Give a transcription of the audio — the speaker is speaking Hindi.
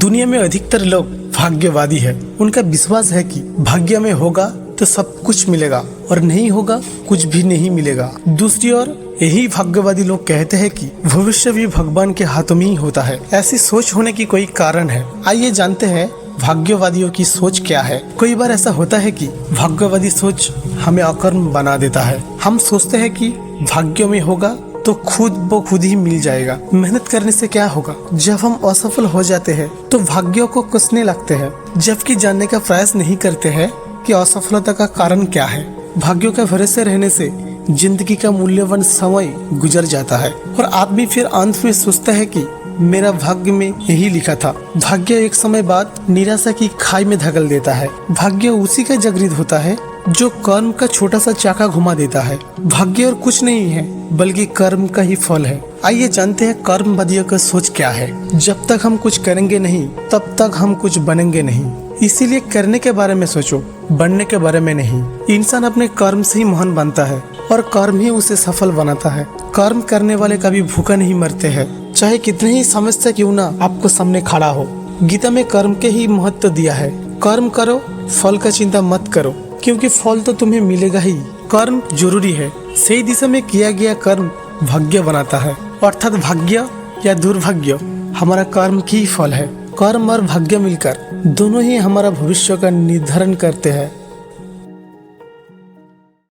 दुनिया में अधिकतर लोग भाग्यवादी है। उनका विश्वास है कि भाग्य में होगा तो सब कुछ मिलेगा और नहीं होगा कुछ भी नहीं मिलेगा। दूसरी ओर यही भाग्यवादी लोग कहते हैं कि भविष्य भी भगवान के हाथों में ही होता है। ऐसी सोच होने की कोई कारण है? आइए जानते हैं भाग्यवादियों की सोच क्या है। कई बार ऐसा होता है कि भाग्यवादी सोच हमें अकर्म बना देता है। हम सोचते हैं कि भाग्य में होगा तो खुद ब खुद ही मिल जाएगा, मेहनत करने से क्या होगा। जब हम असफल हो जाते हैं तो भाग्य को कसने लगते हैं, जबकि जानने का प्रयास नहीं करते हैं कि असफलता का कारण क्या है। भाग्यों के भरोसे रहने से जिंदगी का मूल्यवान समय गुजर जाता है और आदमी फिर अंत में सोचता है कि मेरा भाग्य में यही लिखा था। भाग्य एक समय बाद निराशा की खाई में धकेल देता है। भाग्य उसी का जागृत होता है जो कर्म का छोटा सा चाका घुमा देता है। भाग्य और कुछ नहीं है बल्कि कर्म का ही फल है। आइए जानते हैं कर्मवादियों का सोच क्या है। जब तक हम कुछ करेंगे नहीं तब तक हम कुछ बनेंगे नहीं। इसीलिए करने के बारे में सोचो, बनने के बारे में नहीं। इंसान अपने कर्म से ही महान बनता है और कर्म ही उसे सफल बनाता है। कर्म करने वाले कभी भूखा नहीं मरते हैं, चाहे कितनी ही समस्या क्यों ना आपको सामने खड़ा हो। गीता में कर्म के ही महत्व दिया है। कर्म करो, फल का चिंता मत करो, क्योंकि फल तो तुम्हें मिलेगा ही। कर्म जरूरी है। सही दिशा में किया गया कर्म भाग्य बनाता है, अर्थात भाग्य या दुर्भाग्य हमारा कर्म की फल है। कर्म और भाग्य मिलकर दोनों ही हमारा भविष्य का निर्धारण करते हैं।